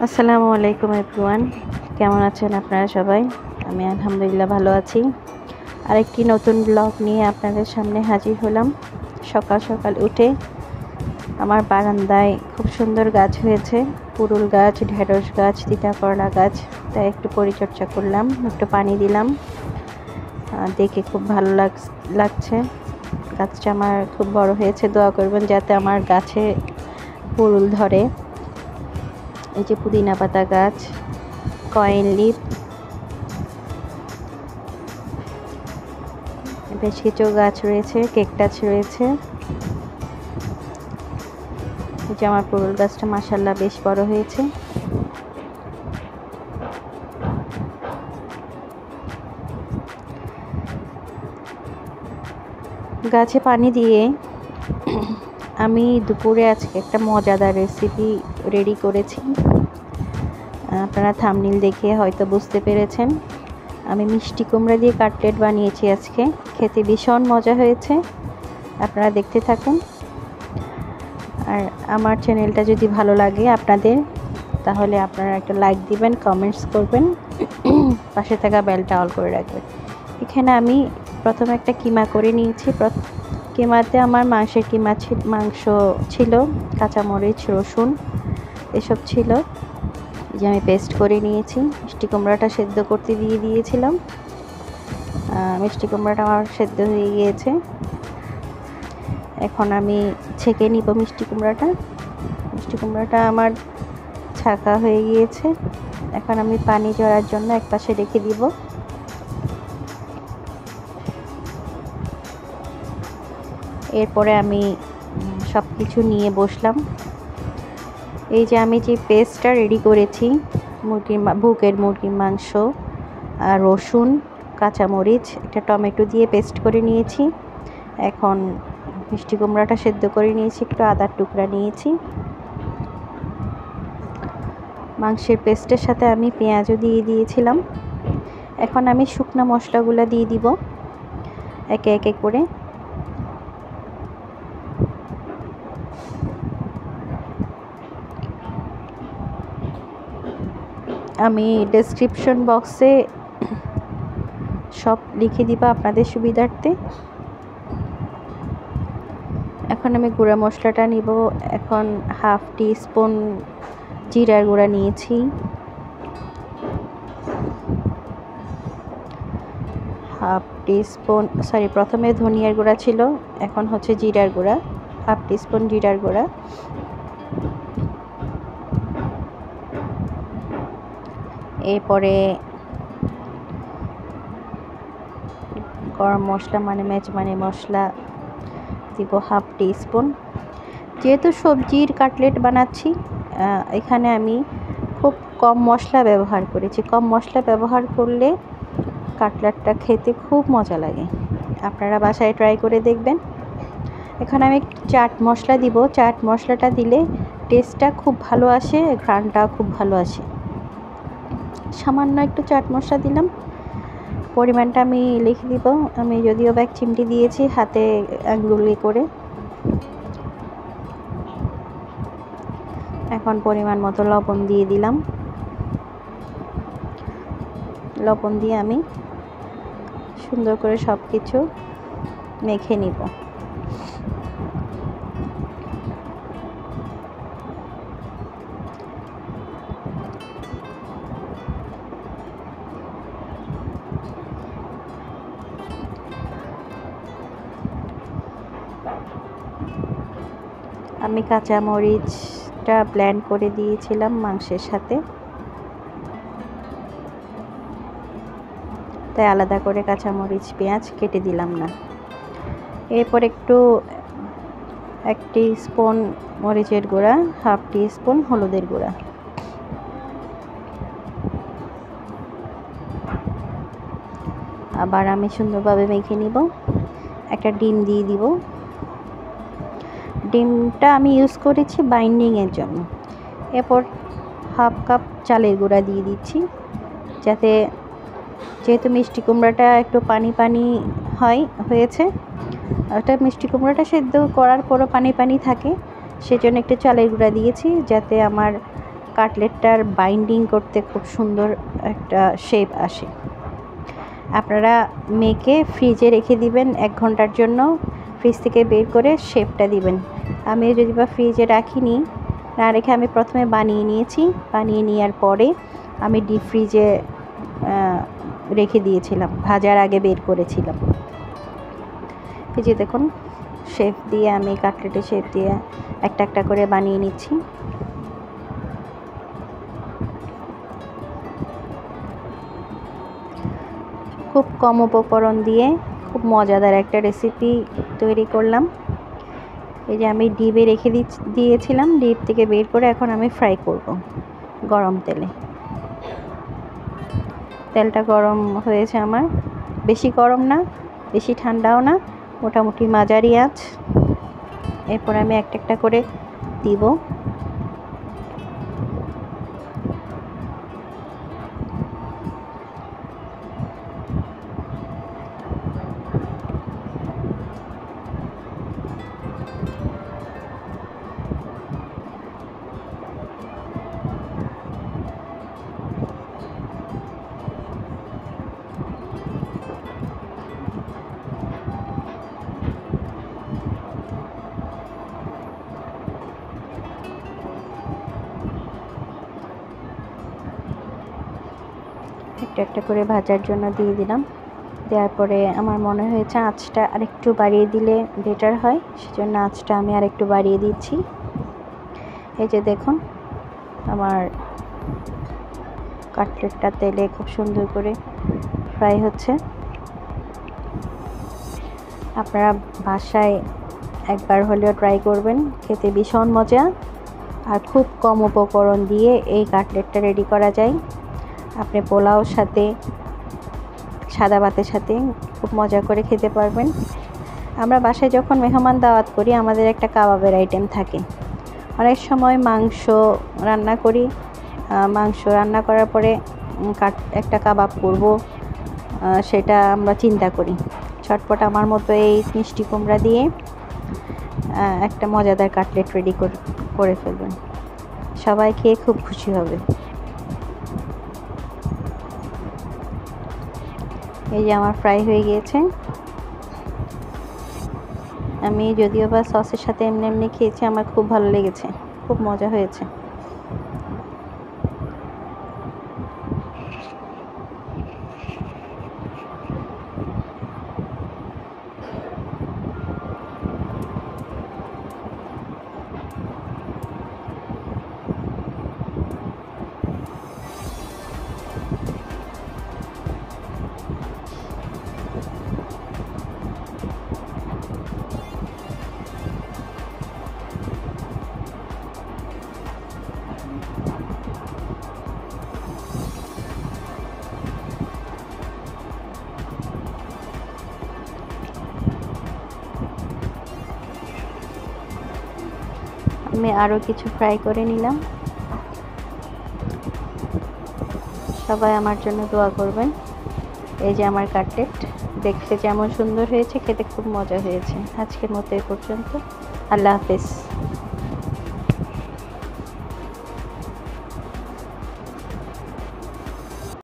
আসসালামু আলাইকুম এভরিওয়ান, কেমন আছেন আপনারা সবাই? আমি আলহামদুলিল্লাহ ভালো আছি। আরেকটি নতুন ব্লগ নিয়ে আপনাদের সামনে হাজির হলাম। সকাল সকাল উঠে আমার বারান্দায় খুব সুন্দর গাছ হয়েছে, পুরুল গাছ, ঢেঁড়স গাছ, তিতা করলা গাছ। তাই একটু পরিচর্যা করলাম, একটু পানি দিলাম। দেখে খুব ভালো লাগছে। গাছটা আমার খুব বড় হয়েছে। দোয়া করবেন যাতে আমার গাছে পুরুল ধরে। এই যে পুদিনা পাতা গাছ, কয়েন লিপ, বেশ কিছু গাছ রয়েছে, কেকটাচ রয়েছে। এই যে আমার পুরুল গাছটা মাশাআল্লাহ বেশ বড় হয়েছে। গাছে পানি দিয়ে আমি দুপুরে আজকে একটা মজাদার রেসিপি রেডি করেছি। আপনারা থাম্বনেল দেখে হয়তো বুঝতে পেরেছেন। আমি মিষ্টি কুমড়া দিয়ে কাটলেট বানিয়েছি আজকে। খেতে ভীষণ মজা হয়েছে, আপনারা দেখতে থাকুন। আর আমার চ্যানেলটা যদি ভালো লাগে আপনাদের, তাহলে আপনারা একটা লাইক দিবেন, কমেন্টস করবেন, পাশে থাকা বেলটা অল করে রাখবেন। এখানে আমি প্রথমে একটা কিমা করে নিয়েছি। কিমাতে আমার মাংস ছিল, কাঁচামরিচ, রসুন এসব ছিল, যে আমি পেস্ট করে নিয়েছি। মিষ্টি কুমড়াটা সেদ্ধ করতে দিয়েছিলাম। মিষ্টি কুমড়াটা আমার সেদ্ধ হয়ে গিয়েছে। এখন আমি ছেঁকে নিব মিষ্টি কুমড়াটা আমার ছাঁকা হয়ে গিয়েছে। এখন আমি পানি ঝরার জন্য একপাশে রেখে দিব। এরপরে আমি সব কিছু নিয়ে বসলাম। এই যে আমি যে পেস্টটা রেডি করেছি, বুকের মুরগির মাংস, আর রসুন, কাঁচামরিচ, একটা টমেটো দিয়ে পেস্ট করে নিয়েছি। এখন মিষ্টি কুমড়াটা সেদ্ধ করে নিয়েছি, একটু আদার টুকরা নিয়েছি। মাংসের পেস্টের সাথে আমি পেঁয়াজও দিয়ে দিয়েছিলাম। এখন আমি শুকনো মশলাগুলো দিয়ে দিব একে একে করে। আমি ডেসক্রিপশন বক্সে সব লিখে দিব আপনাদের সুবিধার্থে। এখন আমি গুঁড়া মশলাটা নিব। এখন হাফ টি স্পুন জিরার গুঁড়া নিয়েছি, প্রথমে ধনিয়ার গুঁড়া ছিল, এখন হচ্ছে জিরার গুঁড়া, হাফ টি স্পুন জিরার গুঁড়া। এরপরে গরম মশলা মেজবানি মশলা দিব হাফ টি স্পুন। যেহেতু সবজির কাটলেট বানাচ্ছি, এখানে আমি খুব কম মশলা ব্যবহার করেছি। কম মশলা ব্যবহার করলে কাটলেটটা খেতে খুব মজা লাগে। আপনারা বাসায় ট্রাই করে দেখবেন। এখানে আমি চাট মশলা দিব। চাট মশলাটা দিলে টেস্টটা খুব ভালো আসে, ঘ্রাণটা খুব ভালো আসে। সামান্য একটু চাট মশলা দিলাম। পরিমাণটা আমি লিখে দিব। আমি যদিও বা এক চিমটি দিয়েছি হাতে আঙ্গুলি করে। এখন পরিমাণ মতো লবণ দিয়ে দিলাম। লবণ দিয়ে আমি সুন্দর করে সব কিছু মেখে নিব। আমি কাঁচামরিচটা ব্লেন্ড করে দিয়েছিলাম মাংসের সাথে, তাই আলাদা করে কাঁচামরিচ পেঁয়াজ কেটে দিলাম না। এরপর এক স্পুন মরিচের গুঁড়া, হাফ টি স্পুন হলুদের গুঁড়া, আবার আমি সুন্দরভাবে মেখে নিব। একটা ডিম দিয়ে দিব। ডিমটা আমি ইউজ করেছি বাইন্ডিংয়ের জন্য। এরপর হাফ কাপ চালের গুঁড়া দিয়ে দিচ্ছি, যেহেতু মিষ্টি কুমড়াটা একটু পানি হয়েছে, ওটা মিষ্টি কুমড়াটা সেদ্ধ করার পরও পানি থাকে, সেজন্য একটু চালের গুঁড়া দিয়েছি, যাতে আমার কাটলেটটার বাইন্ডিং করতে খুব সুন্দর একটা শেপ আসে। আপনারা মেখে ফ্রিজে রেখে দিবেন 1 ঘন্টার জন্য, ফ্রিজ থেকে বের করে শেপটা দিবেন। আমি যদি বা ফ্রিজে রাখিনি, না রেখে আমি প্রথমে বানিয়ে নিয়েছি, বানিয়ে নেওয়ার পরে আমি ডিপ ফ্রিজে রেখে দিয়েছিলাম, ভাজার আগে বের করেছিলাম। এই যে দেখুন, শেপ দিয়ে আমি কাটলেটের শেপ দিয়ে একটা একটা করে বানিয়ে নিচ্ছি। খুব কম উপকরণ দিয়ে খুব মজাদার একটা রেসিপি তৈরি করলাম। এই যে আমি ডিপে রেখে দিয়েছিলাম, ডিপ থেকে বের করে এখন আমি ফ্রাই করব গরম তেলে। তেলটা গরম হয়েছে আমার, বেশি গরম না বেশি ঠান্ডাও না, মোটামুটি মাঝারি আঁচ। এরপর আমি একটা একটা করে দিব। একটা একটা করে ভাজার জন্য দিয়ে দিলাম। দেওয়ার পরে আমার মনে হয়েছে আঁচটা আরেকটু বাড়িয়ে দিলে বেটার হয়, সেজন্য আঁচটা আমি আরেকটু বাড়িয়ে দিচ্ছি। এই যে দেখুন, আমার কাটলেটটা তেলে খুব সুন্দর করে ফ্রাই হচ্ছে। আপনারা বাসায় একবার হলেও ট্রাই করবেন, খেতে ভীষণ মজা। আর খুব কম উপকরণ দিয়ে এই কাটলেটটা রেডি করা যায়। আপনি পোলাওর সাথে, সাদা ভাতের সাথে খুব মজা করে খেতে পারবেন। আমরা বাসায় যখন মেহমান দাওয়াত করি, আমাদের একটা কাবাবের আইটেম থাকে। অনেক সময় মাংস রান্না করি, মাংস রান্না করার পরে একটা কাবাব করব, সেটা আমরা চিন্তা করি। চটপট আমার মতো এই মিষ্টি কুমড়া দিয়ে একটা মজাদার কাটলেট রেডি করে ফেলবেন, সবাই খেয়ে খুব খুশি হবে। এই যে আমার ফ্রাই হয়ে গিয়েছে। আমি যদিও বা সসের সাথে এমনি এমনি খেয়েছি, আমার খুব ভালো লেগেছে, খুব মজা হয়েছে। আমি আরও কিছু ফ্রাই করে নিলাম। সবাই আমার জন্য দোয়া করবেন। এই যে আমার কাটলেট দেখতে যেমন সুন্দর হয়েছে, খেতে খুব মজা হয়েছে। আজকের মতো এই পর্যন্ত। আল্লাহ হাফেজ।